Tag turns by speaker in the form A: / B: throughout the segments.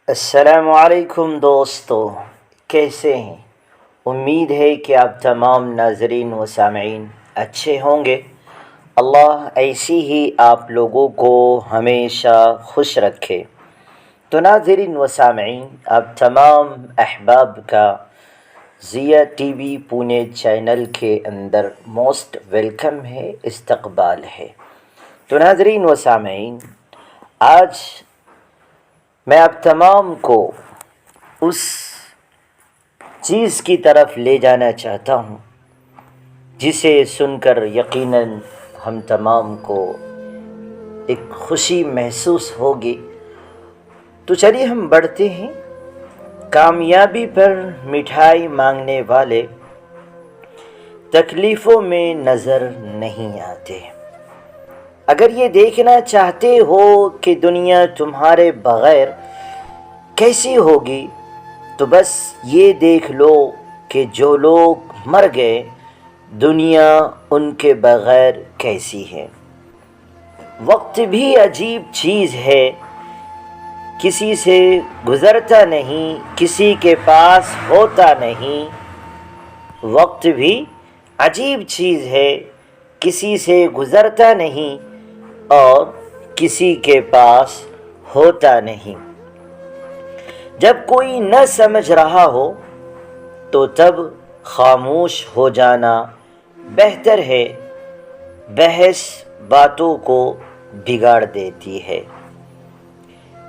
A: السلام علیکم دوستو، کیسے ہیں؟ امید ہے کہ آپ تمام ناظرین و سامعین اچھے ہوں گے۔ اللہ ایسی ہی آپ لوگوں کو ہمیشہ خوش رکھے۔ تو ناظرین و سامعین، آپ تمام احباب کا ضیا ٹی وی پونے چینل کے اندر موسٹ ویلکم ہے، استقبال ہے۔ تو ناظرین و سامعین، آج میں آپ تمام کو اس چیز کی طرف لے جانا چاہتا ہوں جسے سن کر یقیناً ہم تمام کو ایک خوشی محسوس ہوگی۔ تو چلیے ہم بڑھتے ہیں۔ کامیابی پر مٹھائی مانگنے والے تکلیفوں میں نظر نہیں آتے۔ اگر یہ دیکھنا چاہتے ہو کہ دنیا تمہارے بغیر کیسی ہوگی تو بس یہ دیکھ لو کہ جو لوگ مر گئے دنیا ان کے بغیر کیسی ہے۔ وقت بھی عجیب چیز ہے، کسی سے گزرتا نہیں، کسی کے پاس ہوتا نہیں۔ وقت بھی عجیب چیز ہے، کسی سے گزرتا نہیں اور کسی کے پاس ہوتا نہیں۔ جب کوئی نہ سمجھ رہا ہو تو تب خاموش ہو جانا بہتر ہے۔ بحث باتوں کو بگاڑ دیتی ہے۔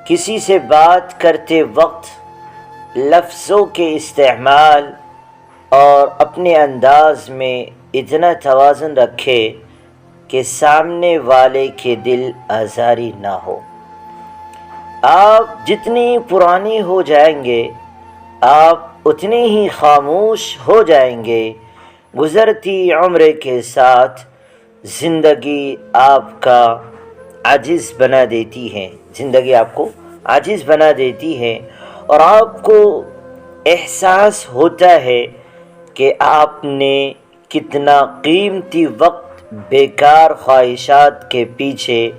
A: کسی سے بات کرتے وقت لفظوں کے استعمال اور اپنے انداز میں اتنا توازن رکھے کہ سامنے والے کے دل آزاری نہ ہو۔ آپ جتنی پرانے ہو جائیں گے آپ اتنے ہی خاموش ہو جائیں گے۔ گزرتی عمر کے ساتھ زندگی آپ کا عاجز بنا دیتی ہے، زندگی آپ کو عاجز بنا دیتی ہے اور آپ کو احساس ہوتا ہے کہ آپ نے کتنا قیمتی وقت بیکار خواہشات کے پیچھے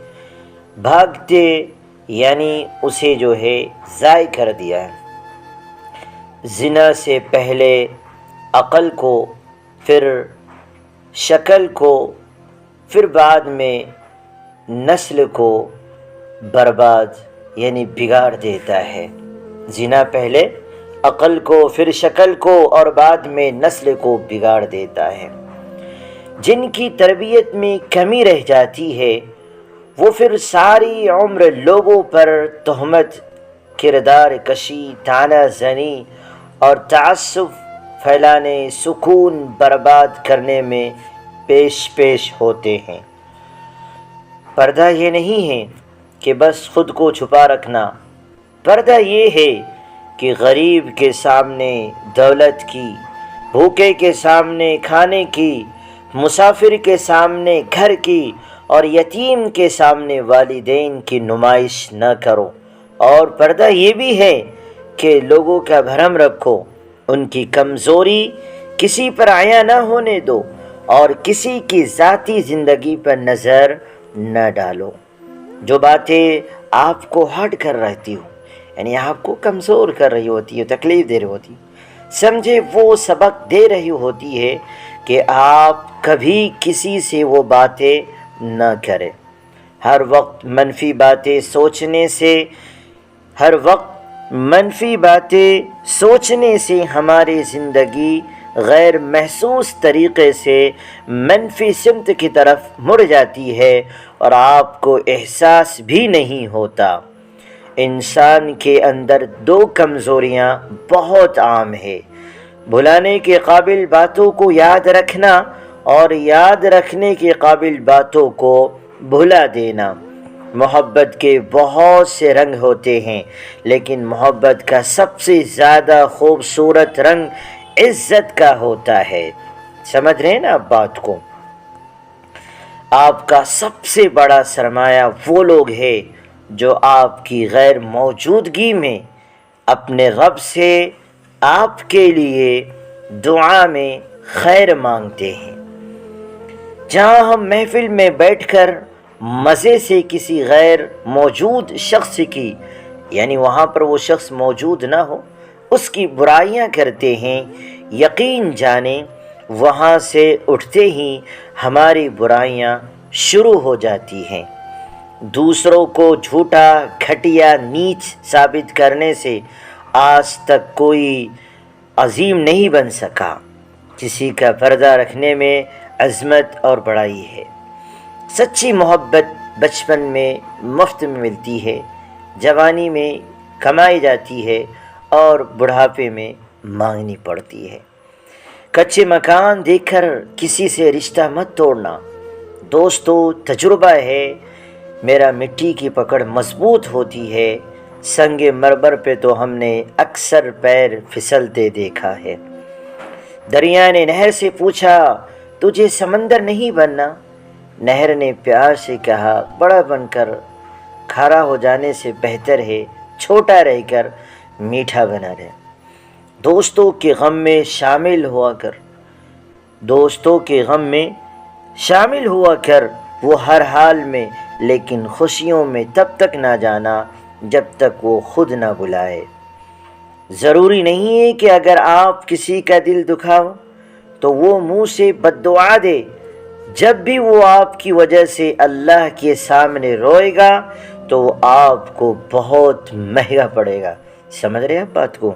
A: بھاگتے یعنی اسے جو ہے ضائع کر دیا ہے۔ زنا سے پہلے عقل کو، پھر شکل کو، پھر بعد میں نسل کو برباد یعنی بگاڑ دیتا ہے۔ زنا پہلے عقل کو، پھر شکل کو اور بعد میں نسل کو بگاڑ دیتا ہے۔ جن کی تربیت میں کمی رہ جاتی ہے وہ پھر ساری عمر لوگوں پر تہمت، کردار کشی، طعنہ زنی اور تعصب پھیلانے، سکون برباد کرنے میں پیش ہوتے ہیں۔ پردہ یہ نہیں ہے کہ بس خود کو چھپا رکھنا، پردہ یہ ہے کہ غریب کے سامنے دولت کی، بھوکے کے سامنے کھانے کی، مسافر کے سامنے گھر کی اور یتیم کے سامنے والدین کی نمائش نہ کرو۔ اور پردہ یہ بھی ہے کہ لوگوں کا بھرم رکھو، ان کی کمزوری کسی پر عیاں نہ ہونے دو اور کسی کی ذاتی زندگی پر نظر نہ ڈالو۔ جو باتیں آپ کو ہرٹ کر رہتی ہو، یعنی آپ کو کمزور کر رہی ہوتی ہے، تکلیف دے رہی ہوتی ہے، سمجھے وہ سبق دے رہی ہوتی ہے کہ آپ کبھی کسی سے وہ باتیں نہ کریں۔ ہر وقت منفی باتیں سوچنے سے ہماری زندگی غیر محسوس طریقے سے منفی سمت کی طرف مڑ جاتی ہے اور آپ کو احساس بھی نہیں ہوتا۔ انسان کے اندر دو کمزوریاں بہت عام ہیں: بھلانے کے قابل باتوں کو یاد رکھنا اور یاد رکھنے کے قابل باتوں کو بھلا دینا۔ محبت کے بہت سے رنگ ہوتے ہیں لیکن محبت کا سب سے زیادہ خوبصورت رنگ عزت کا ہوتا ہے۔ سمجھ رہے ہیں نا آپ بات کو؟ آپ کا سب سے بڑا سرمایہ وہ لوگ ہیں جو آپ کی غیر موجودگی میں اپنے رب سے آپ کے لیے دعا میں خیر مانگتے ہیں۔ جہاں ہم محفل میں بیٹھ کر مزے سے کسی غیر موجود شخص کی یعنی وہاں پر وہ شخص موجود نہ ہو، اس کی برائیاں کرتے ہیں، یقین جانیں وہاں سے اٹھتے ہی ہماری برائیاں شروع ہو جاتی ہیں۔ دوسروں کو جھوٹا، گھٹیا، نیچ ثابت کرنے سے آج تک کوئی عظیم نہیں بن سکا۔ کسی کا پردہ رکھنے میں عظمت اور بڑائی ہے۔ سچی محبت بچپن میں مفت میں ملتی ہے، جوانی میں کمائی جاتی ہے اور بڑھاپے میں مانگنی پڑتی ہے۔ کچے مکان دیکھ کر کسی سے رشتہ مت توڑنا۔ دوستو، تجربہ ہے میرا، مٹی کی پکڑ مضبوط ہوتی ہے، سنگ مرمر پہ تو ہم نے اکثر پیر پھسلتے دیکھا ہے۔ دریا نے نہر سے پوچھا، تجھے سمندر نہیں بننا؟ نہر نے پیار سے کہا، بڑا بن کر کھارا ہو جانے سے بہتر ہے چھوٹا رہ کر میٹھا بنا رہے۔ دوستوں کے غم میں شامل ہوا کر، دوستوں کے غم میں شامل ہوا کر وہ ہر حال میں، لیکن خوشیوں میں تب تک نہ جانا جب تک وہ خود نہ بلائے۔ ضروری نہیں ہے کہ اگر آپ کسی کا دل دکھاؤ تو وہ منہ سے بد دعا دے۔ جب بھی وہ آپ کی وجہ سے اللہ کے سامنے روئے گا تو وہ آپ کو بہت مہنگا پڑے گا۔ سمجھ رہے ہیں آپ بات کو؟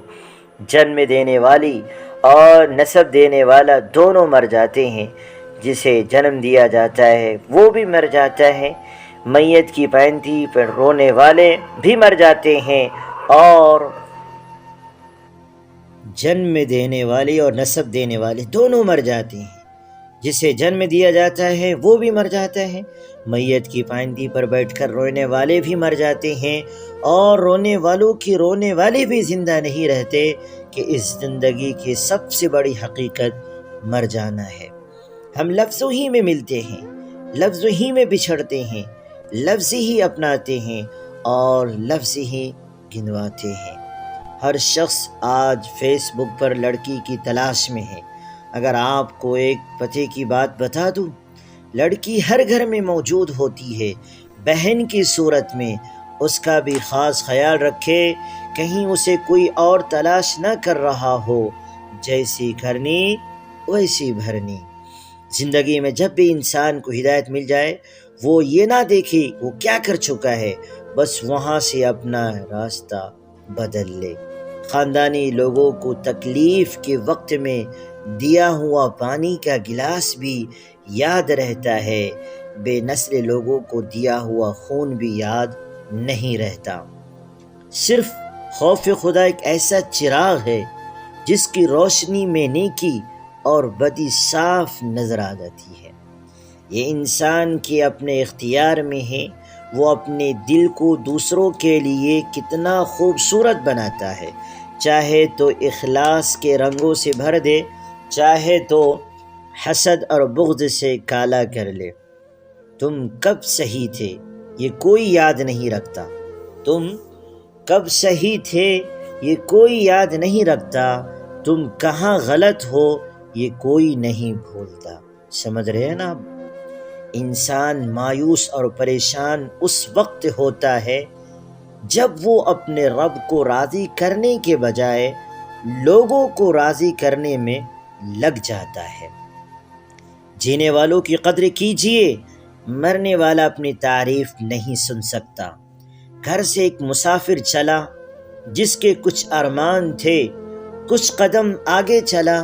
A: جنم دینے والی اور نسب دینے والا دونوں مر جاتے ہیں۔ جسے جنم دیا جاتا ہے وہ بھی مر جاتا ہے، میت کی پینتی پر رونے والے بھی مر جاتے ہیں، اور جنم دینے والے اور نسب دینے والے دونوں مر جاتے ہیں۔ جسے جنم دیا جاتا ہے وہ بھی مر جاتا ہے، میت کی پائندی پر بیٹھ کر رونے والے بھی مر جاتے ہیں، اور رونے والوں کی رونے والے بھی زندہ نہیں رہتے، کہ اس زندگی کی سب سے بڑی حقیقت مر جانا ہے۔ ہم لفظوں ہی میں ملتے ہیں، لفظوں ہی میں بچھڑتے ہیں، لفظ ہی اپناتے ہیں اور لفظ ہی گنواتے ہیں۔ ہر شخص آج فیس بک پر لڑکی کی تلاش میں ہے۔ اگر آپ کو ایک پتے کی بات بتا دوں، لڑکی ہر گھر میں موجود ہوتی ہے، بہن کی صورت میں۔ اس کا بھی خاص خیال رکھے، کہیں اسے کوئی اور تلاش نہ کر رہا ہو۔ جیسی کرنی ویسی بھرنی۔ زندگی میں جب بھی انسان کو ہدایت مل جائے، وہ یہ نہ دیکھے وہ کیا کر چکا ہے، بس وہاں سے اپنا راستہ بدل لے۔ خاندانی لوگوں کو تکلیف کے وقت میں دیا ہوا پانی کا گلاس بھی یاد رہتا ہے، بے نسل لوگوں کو دیا ہوا خون بھی یاد نہیں رہتا۔ صرف خوف خدا ایک ایسا چراغ ہے جس کی روشنی میں نیکی اور بدی صاف نظر آ جاتی ہے۔ یہ انسان کے اپنے اختیار میں ہے، وہ اپنے دل کو دوسروں کے لیے کتنا خوبصورت بناتا ہے۔ چاہے تو اخلاص کے رنگوں سے بھر دے، چاہے تو حسد اور بغض سے کالا کر لے۔ تم کب صحیح تھے یہ کوئی یاد نہیں رکھتا، تم کب صحیح تھے یہ کوئی یاد نہیں رکھتا، تم کہاں غلط ہو یہ کوئی نہیں بھولتا۔ سمجھ رہے ہیں نا آپ؟ انسان مایوس اور پریشان اس وقت ہوتا ہے جب وہ اپنے رب کو راضی کرنے کے بجائے لوگوں کو راضی کرنے میں لگ جاتا ہے۔ جینے والوں کی قدر کیجیے، مرنے والا اپنی تعریف نہیں سن سکتا۔ گھر سے ایک مسافر چلا جس کے کچھ ارمان تھے، کچھ قدم آگے چلا،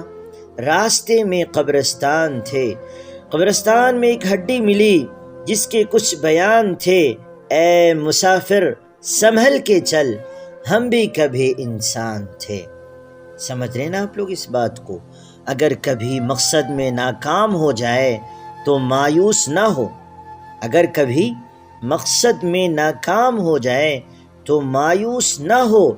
A: راستے میں قبرستان تھے، قبرستان میں ایک ہڈی ملی جس کے کچھ بیان تھے، اے مسافر سنبھل کے چل، ہم بھی کبھی انسان تھے۔ سمجھ رہے نا آپ لوگ اس بات کو؟ اگر کبھی مقصد میں ناکام ہو جائے تو مایوس نہ ہو، اگر کبھی مقصد میں ناکام ہو جائے تو مایوس نہ ہو،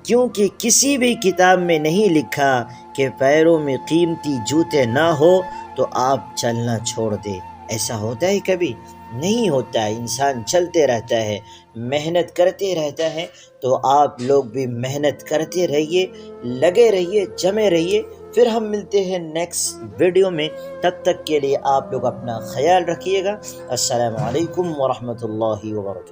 A: کیونکہ کسی بھی کتاب میں نہیں لکھا کہ پیروں میں قیمتی جوتے نہ ہو تو آپ چلنا چھوڑ دے۔ ایسا ہوتا ہے کبھی؟ نہیں ہوتا ہے۔ انسان چلتے رہتا ہے، محنت کرتے رہتا ہے، تو آپ لوگ بھی محنت کرتے رہیے، لگے رہیے، جمے رہیے۔ پھر ہم ملتے ہیں نیکسٹ ویڈیو میں، تب تک کے لیے آپ لوگ اپنا خیال رکھیے گا۔ السلام علیکم ورحمۃ اللہ وبرکاتہ۔